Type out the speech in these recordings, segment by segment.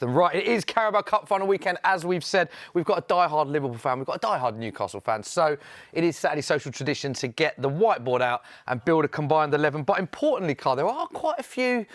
Right, it is Carabao Cup final weekend. As we've said, we've got a die-hard Liverpool fan, we've got a die-hard Newcastle fan. So it is Saturday social tradition to get the whiteboard out and build a combined 11. But importantly, Carl, there are quite a few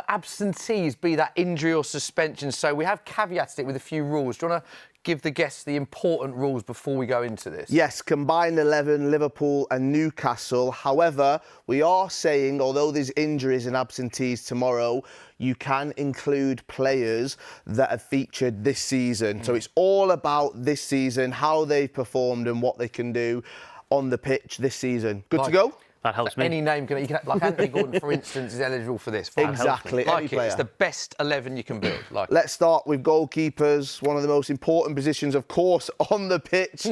absentees, be that injury or suspension. So we have caveated it with a few rules. Do you want to give the guests the important rules before we go into this? Yes, combined 11, Liverpool and Newcastle. However, we are saying, although there's injuries and absentees tomorrow, you can include players that have featured this season. So it's all about this season, how they've performed and what they can do on the pitch this season. Good to go? That helps me. Any name you can, like Anthony Gordon, for instance, is eligible for this. Exactly. Like it's the best 11 you can build. Let's start with goalkeepers, one of the most important positions, of course, on the pitch.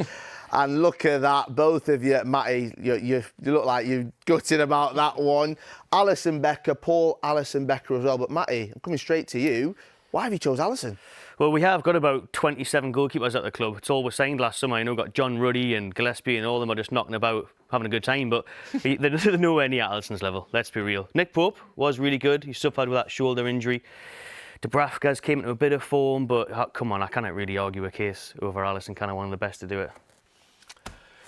And look at that, both of you, Matty, you look like you're gutted about that one. Alisson Becker, Paul Alisson Becker as well. But Matty, I'm coming straight to you. Why have you chose Alisson? Well, we have got about 27 goalkeepers at the club. It's all we signed last summer. You know, got John Ruddy and Gillespie and all of them are just knocking about, having a good time. But they're nowhere near Alisson's level, let's be real. Nick Pope was really good. He suffered with that shoulder injury. Dubravka's came into a bit of form, but come on, I cannot really argue a case over Alisson, kind of one of the best to do it.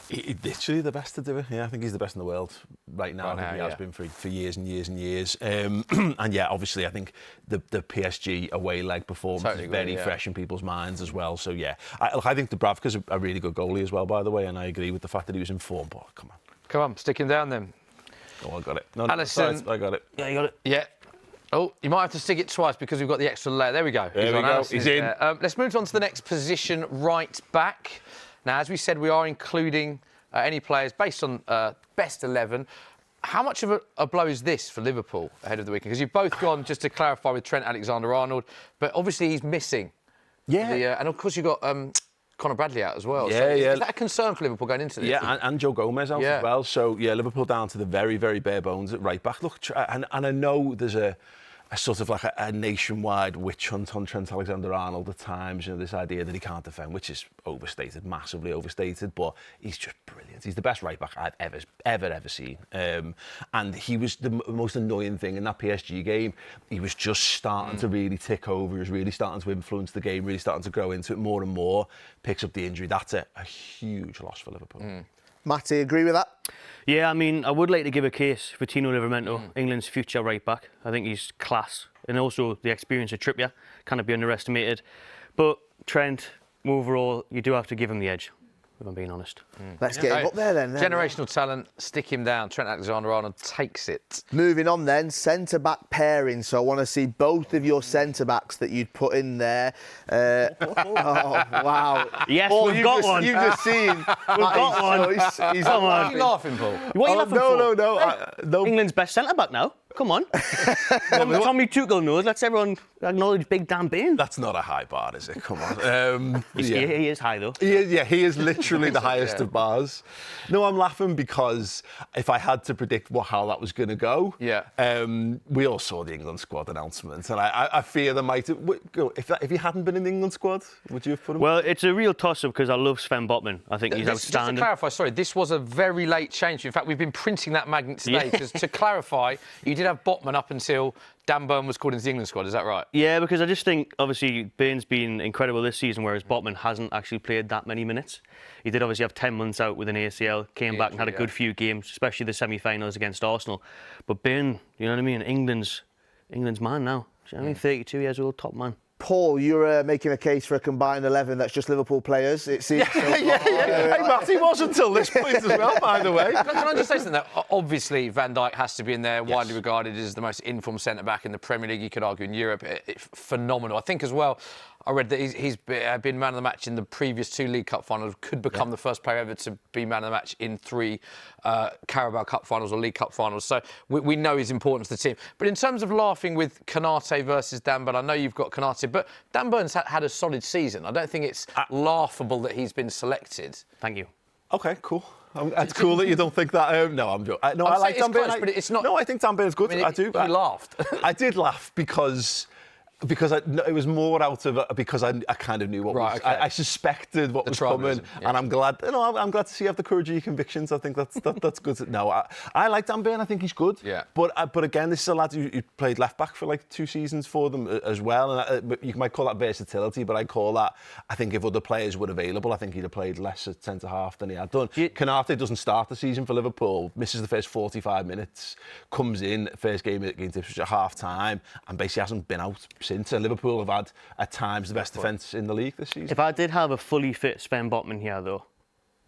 He's literally the best to do it. Yeah, I think he's the best in the world right now. I think he has been for years and years and years. And yeah, obviously, I think the PSG away leg performance is very fresh in people's minds as well. So yeah, I think Dubravka's a really good goalie as well, by the way, and I agree with the fact that he was in form. But come on, stick him down then. Oh, I got it. No, Alisson, I got it. Yeah, you got it. Yeah. Oh, you might have to stick it twice because we've got the extra layer. There we go. There we go. He's in. Let's move on to the next position, right back. Now, as we said, we are including any players based on best 11. How much of a blow is this for Liverpool ahead of the weekend? Because you've both gone, just to clarify, with Trent Alexander-Arnold, but obviously he's missing. Yeah. And of course you've got Conor Bradley out as well. Yeah, so yeah. Is that a concern for Liverpool going into this? Yeah, and Joe Gomez out as well. So yeah, Liverpool down to the very, very bare bones at right back. Look, and I know there's a sort of like a nationwide witch hunt on Trent Alexander-Arnold at times, you know, this idea that he can't defend, which is overstated, massively overstated, but he's just brilliant. He's the best right back I've ever seen. And he was the most annoying thing in that PSG game. He was just starting to really tick over. He was really starting to influence the game, really starting to grow into it more and more. Picks up the injury. That's a huge loss for Liverpool. Matty, agree with that? Yeah, I mean, I would like to give a case for Tino Livramento, England's future right back. I think he's class. And also the experience of Trippier cannot be underestimated. But Trent, overall, you do have to give him the edge, if I'm being honest. Let's get him up there then. Generational talent, stick him down. Trent Alexander-Arnold takes it. Moving on then, centre-back pairing. So I want to see both of your centre-backs that you'd put in there. Oh, wow. Yes, Paul, we've got one. You've just seen. We've got one. Come Why are you laughing, Paul? What are you laughing for? No. England's best centre-back now. Come on. Tommy Tuchel knows. Let's everyone acknowledge Big Dan Bain. That's not a high bar, is it? Come on. He is high, though. He is literally the highest of bars. No, I'm laughing because if I had to predict how that was going to go, we all saw the England squad announcement, and I fear there might have... If he hadn't been in the England squad, would you have put him? Well, it's a real toss-up because I love Sven Botman. I think he's outstanding. Just to clarify, sorry, this was a very late change. In fact, we've been printing that magnet today because, to clarify, you did have Botman up until Dan Burn was called into the England squad, is that right? Yeah, because I just think, obviously, Bain's been incredible this season, whereas Botman hasn't actually played that many minutes. He did obviously have 10 months out with an ACL, came back and had a good few games, especially the semi-finals against Arsenal. But Bain, you know what I mean? England's man now. You know what I mean? 32 years old, top man. Paul, you're making a case for a combined 11 that's just Liverpool players. It seems. Yeah. Hey, Matty was until this point as well, by the way. Can I just say something? Obviously, Van Dijk has to be in there, widely regarded as the most informed centre-back in the Premier League, you could argue, in Europe. Phenomenal. I think as well, I read that he's been man of the match in the previous 2 League Cup finals, could become the first player ever to be man of the match in 3 Carabao Cup finals or League Cup finals. So we know his importance to the team. But in terms of laughing with Konate versus Dan Burn, I know you've got Konate, but Dan Burn's had a solid season. I don't think it's laughable that he's been selected. Thank you. OK, cool. It's cool that you don't think that. No, I'm joking. No, I like Dan Burn. But it's not. No, I think Dan Burn's good. I do. You laughed. I did laugh because Because no, it was more out of because I kind of knew what was. Okay. I suspected what was coming, yeah. and I'm glad. I'm glad to see you have the courage of your convictions. I think that's good. No, I like Dan Burn. I think he's good. Yeah. But again, this is a lad who played left back for like 2 seasons for them as well. And you might call that versatility, but I call that. I think if other players were available, I think he'd have played less at centre half than he had done. Canate doesn't start the season for Liverpool. Misses the first 45 minutes. Comes in first game against Ipswich at half time, and basically hasn't been out since. And Liverpool have had at times the best defence in the league this season. If I did have a fully fit Sven Botman here, though,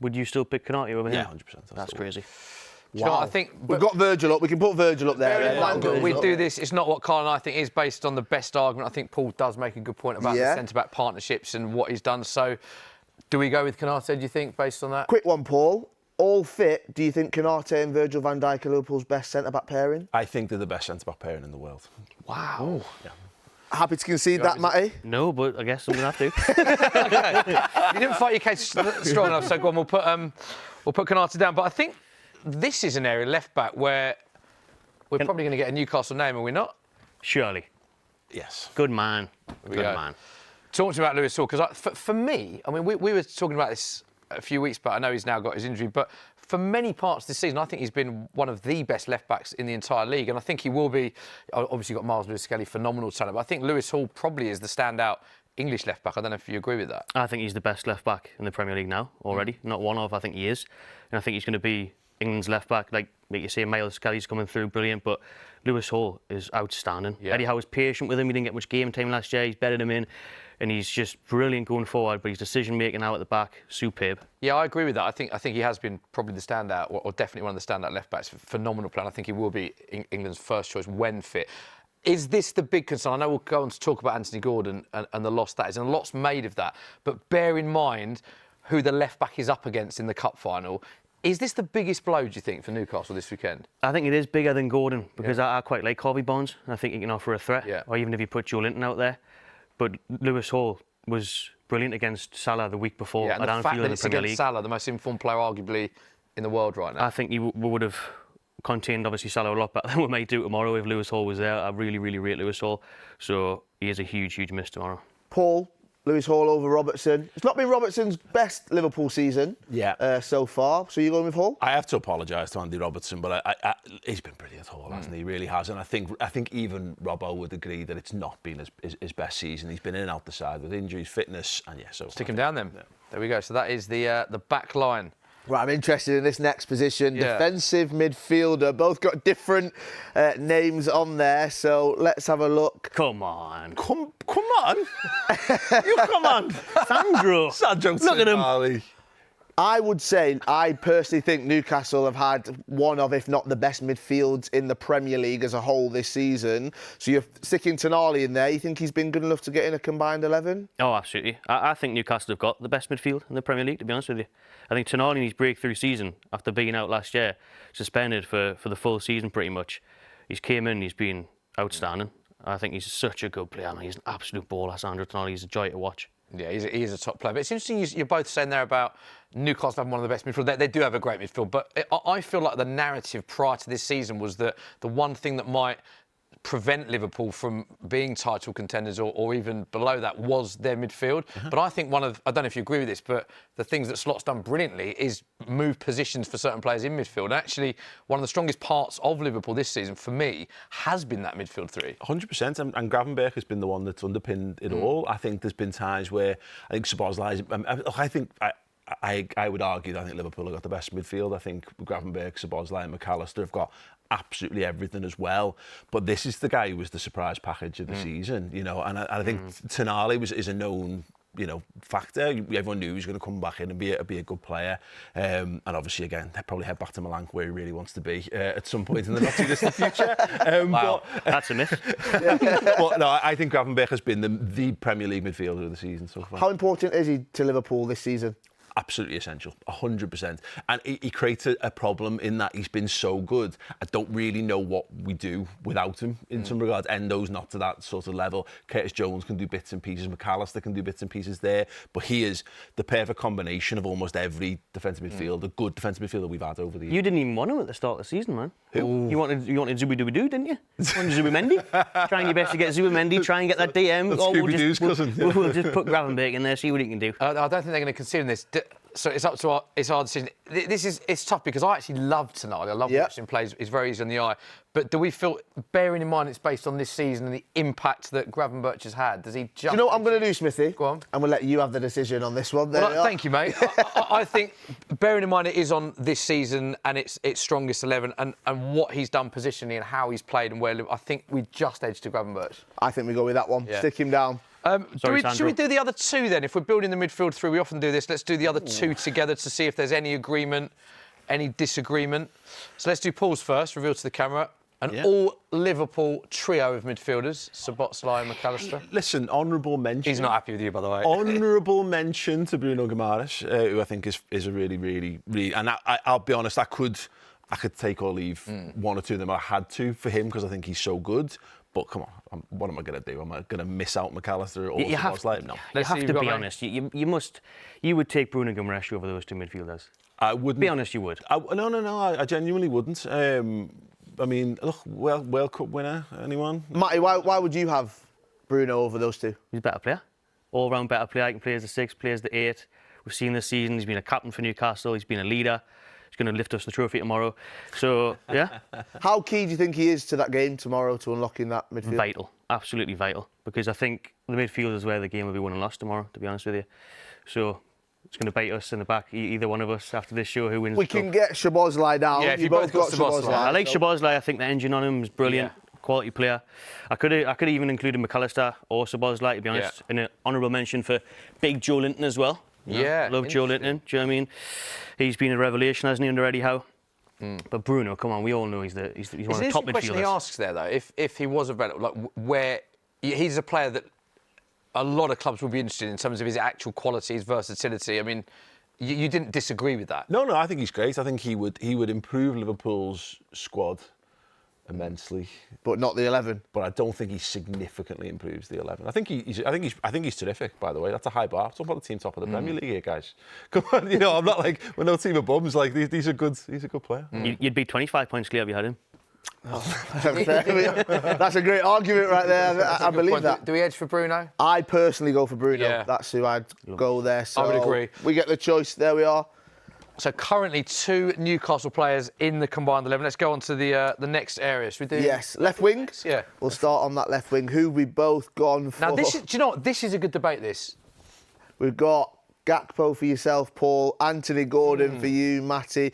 would you still pick Canate over him? Yeah, 100%. That's crazy. Do you know what I think? We've got Virgil up. We can put Virgil up there. We do this. It's not what Carl and I think is based on the best argument. I think Paul does make a good point about the centre-back partnerships and what he's done. So, do we go with Canate, do you think, based on that? Quick one, Paul. All fit, do you think Canate and Virgil van Dijk are Liverpool's best centre-back pairing? I think they're the best centre-back pairing in the world. Wow. Yeah. Happy to concede that, Matty? No, but I guess I'm going to have to. Okay. You didn't fight your case strong enough, so go on, we'll put Canate down. But I think this is an area, left-back, where we're probably going to get a Newcastle name, are we not? Surely. Yes. Good man. Good go. man. Talk to me about Lewis Hall, because for me, I mean, we were talking about this a few weeks back. I know he's now got his injury, but for many parts this season, I think he's been one of the best left-backs in the entire league, and I think he will be. Obviously, got Miles Lewis-Skelly, phenomenal talent, but I think Lewis Hall probably is the standout English left-back. I don't know if you agree with that. I think he's the best left-back in the Premier League now, already. Not one of, I think he is. And I think he's going to be England's left-back. Like you say, Miles Kelly's coming through, brilliant, but Lewis Hall is outstanding. Yeah. Eddie Howe was patient with him. He didn't get much game time last year. He's bedded him in, and he's just brilliant going forward, but his decision-making now at the back, superb. Yeah, I agree with that. I think he has been probably the standout, or definitely one of the standout left-backs. Phenomenal player. I think he will be England's first choice when fit. Is this the big concern? I know we'll go on to talk about Anthony Gordon and the loss that is, and a lot's made of that. But bear in mind who the left-back is up against in the Cup final. Is this the biggest blow, do you think, for Newcastle this weekend? I think it is bigger than Gordon, because I quite like Harvey Barnes. I think he can offer a threat, or even if you put Joe Linton out there. But Lewis Hall was brilliant against Salah the week before and at the Anfield fact in that the it's Premier against League. Salah, the most informed player arguably in the world right now. I think we would have contained, obviously, Salah a lot better than we might do tomorrow if Lewis Hall was there. I really, really rate Lewis Hall. So he is a huge, huge miss tomorrow. Paul, Lewis Hall over Robertson. It's not been Robertson's best Liverpool season so far. So you're going with Hall? I have to apologise to Andy Robertson, but he's been brilliant, Hall, hasn't he? He really has. And I think even Robbo would agree that it's not been his best season. He's been in and out the side with injuries, fitness, and so stick him down then. Yeah. There we go. So that is the back line. Right, I'm interested in this next position. Defensive midfielder. Both got different names on there, so let's have a look. Come on. Come on. You come on. Sandro, look at him. I would say, I personally think Newcastle have had one of, if not the best midfields in the Premier League as a whole this season. So you're sticking Tonali in there. You think he's been good enough to get in a combined 11? Oh, absolutely. I think Newcastle have got the best midfield in the Premier League, to be honest with you. I think Tonali in his breakthrough season, after being out last year, suspended for the full season pretty much, he's came in, he's been outstanding. I think he's such a good player. I mean, he's an absolute baller, Sandro Tonali. He's a joy to watch. Yeah, he is a top player. But it's interesting you're both saying there about Newcastle having one of the best midfield. They do have a great midfield, but I feel like the narrative prior to this season was that the one thing that might prevent Liverpool from being title contenders or even below that was their midfield. But I think I don't know if you agree with this, but the things that Slot's done brilliantly is move positions for certain players in midfield. And actually, one of the strongest parts of Liverpool this season, for me, has been that midfield three. 100%, and Gravenberch has been the one that's underpinned it all. I think there's been times where I think Szoboszlai, I would argue that I think Liverpool have got the best midfield. I think Gravenberch, Szoboszlai and McAllister have got absolutely everything as well. But this is the guy who was the surprise package of the season, and I think Tonali is a known, factor. Everyone knew he was going to come back in and be a good player. And obviously, again, they'll probably head back to Milan where he really wants to be at some point in the not too distant future. Wow, that's a myth. But no, I think Gravenberch has been the Premier League midfielder of the season so far. How important is he to Liverpool this season? absolutely essential, 100%. And he creates a problem in that he's been so good. I don't really know what we do without him in some regards. Endo's not to that sort of level. Curtis Jones can do bits and pieces. McAllister can do bits and pieces there. But he is the perfect combination of almost every defensive midfielder, good defensive midfielder we've had over the years. You didn't even want him at the start of the season, man. Who? You wanted Zubi-Dooby-Doo, didn't you? You wanted Zubi-Mendy. Trying your best to get Zubi-Mendy, try and get that DM. That's Scooby-Doo's cousin. We'll just put Gravenberg in there, see what he can do. I don't think they're going to consider this. So it's up to our decision. It's tough because I actually love Tonali. I love watching him play. It's very easy on the eye. But do we feel, bearing in mind it's based on this season and the impact that Gravenberch has had, does he just... Do you know what I'm going to do, Smithy? Go on. I'm going to let you have the decision on this one. Well, thank you, mate. I think, bearing in mind it is on this season and it's strongest 11 and what he's done positionally and how he's played and where... I think we just edged to Gravenberch. I think we go with that one. Yeah. Stick him down. Should we do the other two then? If we're building the midfield through, we often do this. Let's do the other two together to see if there's any agreement, any disagreement. So let's do Paul's first, reveal to the camera. An all-Liverpool trio of midfielders, Szoboszlai and McAllister. Listen, honourable mention. He's not happy with you, by the way. Honourable mention to Bruno Guimaraes, who I think is a really, really... And I'll be honest, I could take or leave one or two of them. I had to for him because I think he's so good. But come on, what am I going to do? Am I going to miss out McAllister or Szoboszlai? No. You have to be honest. You would take Bruno Guimaraes over those two midfielders. I wouldn't. Be honest, you would. No. I genuinely wouldn't. I mean, look, World Cup winner, anyone? Matty, why would you have Bruno over those two? He's a better player. All-round better player. He can play as the 6, play as the 8. We've seen this season, he's been a captain for Newcastle. He's been a leader. He's going to lift us the trophy tomorrow. So, yeah. How key do you think he is to that game tomorrow, to unlocking that midfield? Vital. Absolutely vital. Because I think the midfield is where the game will be won and lost tomorrow, to be honest with you. So... it's going to bite us in the back, either one of us, after this show, who wins. We can get Szoboszlai down. Yeah, if you both got Szoboszlai. I like Szoboszlai. I think the engine on him is brilliant. Yeah. Quality player. I could even included McAllister or Szoboszlai, to be honest. Yeah. And an honourable mention for big Joe Linton as well. Yeah. Love Joe Linton. Do you know what I mean? He's been a revelation, hasn't he, under Eddie Howe? But Bruno, come on, we all know he's one of the top midfielders. It's an question he asks there, though. If he was available, like where he's a player that a lot of clubs would be interested in terms of his actual qualities, versatility. I mean, you didn't disagree with that? No, I think he's great. I think he would improve Liverpool's squad immensely, but not the 11. But I don't think he significantly improves the 11. I think he's terrific. By the way, that's a high bar. Talk about the team top of the Premier League here, guys. Come on, I'm not like we're no team of bums. Like these are good. He's a good player. You'd be 25 points clear if you had him. That's a great argument right there. I believe that. Do we edge for Bruno? I personally go for Bruno. Yeah. That's who I'd go there. So I would agree. We get the choice. There we are. So currently 2 Newcastle players in the combined 11. Let's go on to the next area. Should we do? Yes, left wing. Yeah. We'll start on that left wing. Who we both gone for? Now do you know what? This is a good debate. This. We've got Gakpo for yourself, Paul. Anthony Gordon for you, Matty.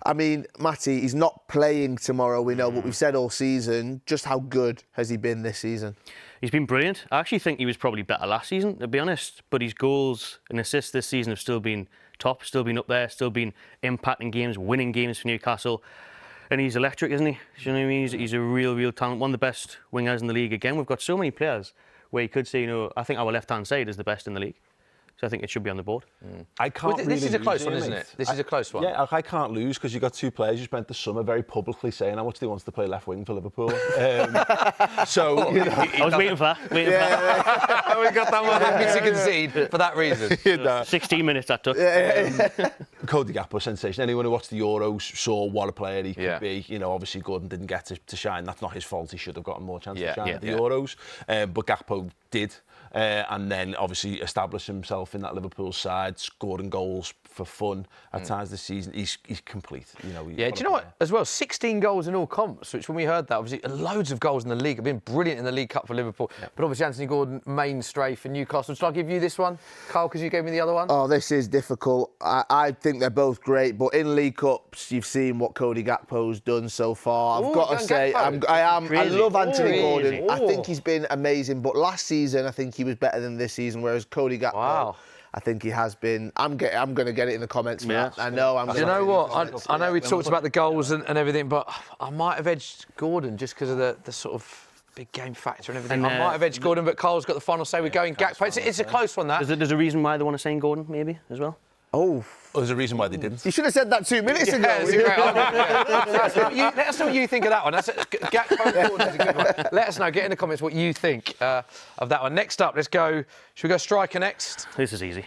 I mean, Matty, he's not playing tomorrow, we know, but we've said all season, just how good has he been this season? He's been brilliant. I actually think he was probably better last season, to be honest. But his goals and assists this season have still been top, still been up there, still been impacting games, winning games for Newcastle. And he's electric, isn't he? Do you know what I mean? He's a real talent, one of the best wingers in the league. Again, we've got so many players where you could say, I think our left-hand side is the best in the league. So I think it should be on the board. I can't really this is a close one, mate. isn't it? This is a close one. Yeah, I can't lose because you've got 2 players who spent the summer very publicly saying how much they wants to play left wing for Liverpool. So I was waiting for that. We got that one happy to concede for that reason. 16 minutes that took. Cody Gakpo sensation. Anyone who watched the Euros saw what a player he could be. Obviously Gordon didn't get to shine. That's not his fault. He should have gotten more chance to shine at the Euros. But Gakpo did. And then obviously establish himself in that Liverpool side, scoring goals for fun at times this season. He's complete. Do you know what? As well, 16 goals in all comps, which when we heard that, obviously loads of goals in the league. Have been brilliant in the League Cup for Liverpool. But obviously Anthony Gordon, mainstay for Newcastle. Should I give you this one, Carl, because you gave me the other one? Oh, this is difficult. I think they're both great, but in League Cups, you've seen what Cody Gakpo's done so far. I've got to say, I love Anthony Gordon. I think he's been amazing, but last season I think he was better than this season, whereas Cody Gakpo, I think he has been. I'm going to get it in the comments for that. I know. Do you know what? I know we talked about the goals and everything, but I might have edged Gordon just because of the sort of big game factor and everything. I might have edged Gordon, but Carl's got the final say. We're going Gakpo. It's a close one, that. There's a reason why they want to sign Gordon, maybe, as well? Oh. There's a reason why they didn't. You should have said that 2 minutes ago. That's a great argument, yeah. Let us know what you think of that one. That's a good one. Let us know. Get in the comments what you think of that one. Next up, let's go. Should we go striker next? This is easy.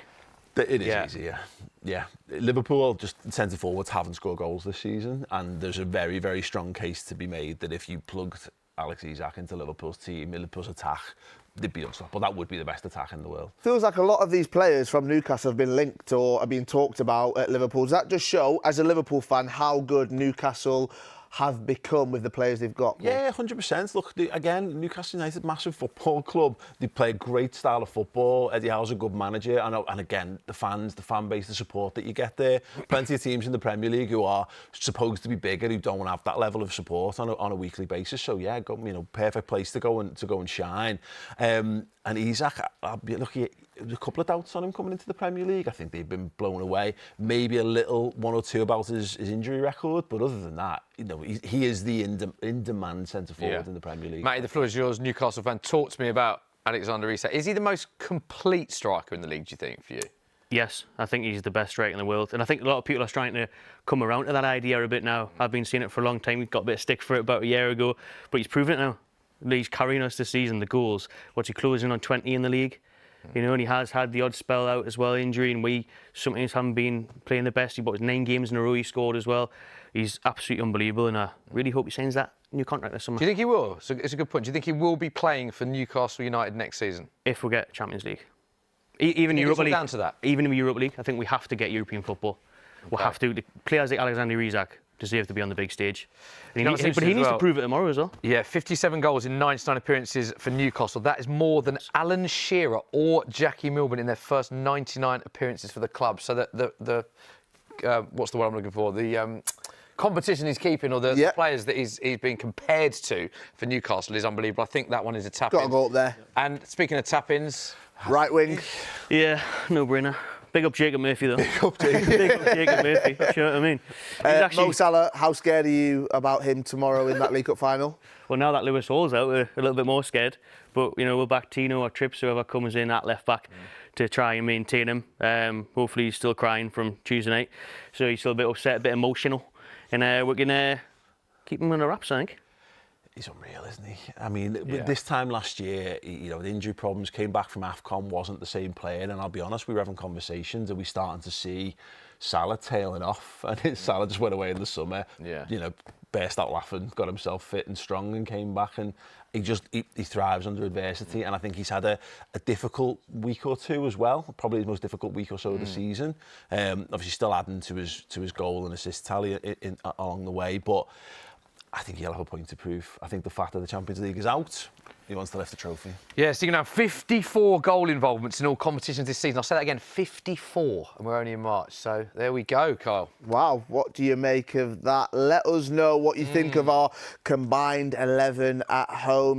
It is easy, yeah. Yeah. Liverpool, just centre forwards, haven't scored goals this season, and there's a very, very strong case to be made that if you plugged Alex Isak into Liverpool's team, Liverpool's attack, they'd be unstoppable. That would be the best attack in the world. Feels like a lot of these players from Newcastle have been linked or are being talked about at Liverpool. Does that just show, as a Liverpool fan, how good Newcastle have become with the players they've got? Yeah, 100%. Look, again, Newcastle United, massive football club. They play a great style of football. Eddie Howe's a good manager. And again, the fans, the fan base, the support that you get there. Plenty of teams in the Premier League who are supposed to be bigger, who don't have that level of support on a weekly basis. So yeah, perfect place to go and shine. And Isak, look, there's a couple of doubts on him coming into the Premier League. I think they've been blown away. Maybe a little one or two about his injury record, but other than that, he is the in-demand centre forward in the Premier League. Matty, the floor is yours. Newcastle fan, talk to me about Alexander Isak. Is he the most complete striker in the league, do you think, for you? Yes, I think he's the best striker in the world. And I think a lot of people are trying to come around to that idea a bit now. I've been seeing it for a long time. He got a bit of stick for it about a year ago, but he's proven it now. He's carrying us this season, the goals. What's he closing on 20 in the league? And he has had the odd spell out as well, injury, and we sometimes haven't been playing the best. He bought 9 games in a row he scored as well. He's absolutely unbelievable, and I really hope he signs that new contract this summer. Do you think he will? So it's a good point. Do you think he will be playing for Newcastle United next season? If we get Champions League. Even Europa League. Down to that? Even in Europa League, I think we have to get European football. We'll have to. The players like Alexander Isak deserve to be on the big stage. But he needs to prove it tomorrow as well. Yeah, 57 goals in 99 appearances for Newcastle. That is more than Alan Shearer or Jackie Milburn in their first 99 appearances for the club. So the what's the word I'm looking for? The competition he's keeping, or the players that he's being compared to for Newcastle is unbelievable. I think that one is a tap-in. Got to go up there. And speaking of tap-ins... Right wing. Yeah, no-brainer. Big up Jacob Murphy, though. Big up Jacob. Big up Jacob Murphy. You know what I mean? Mo Salah, how scared are you about him tomorrow in that League Cup final? Well, now that Lewis Hall's out, we're a little bit more scared. But, we'll back Tino or Trips, whoever comes in at left-back, to try and maintain him. Hopefully he's still crying from Tuesday night. So he's still a bit upset, a bit emotional. And we're going to keep him on the wraps, I think. He's unreal, isn't he? I mean, this time last year, the injury problems, came back from AFCON, wasn't the same player. And I'll be honest, we were having conversations and we starting to see Salah tailing off. And Salah just went away in the summer, burst out laughing, got himself fit and strong and came back. And he thrives under adversity. And I think he's had a difficult week or two as well, probably his most difficult week or so of the season. Obviously still adding to his goal and assist tally along the way. But I think he'll have a point to prove. I think the fact that the Champions League is out, he wants to lift the trophy. Yeah, so you can have 54 goal involvements in all competitions this season. I'll say that again, 54, and we're only in March. So there we go, Kyle. Wow, what do you make of that? Let us know what you think of our combined 11 at home.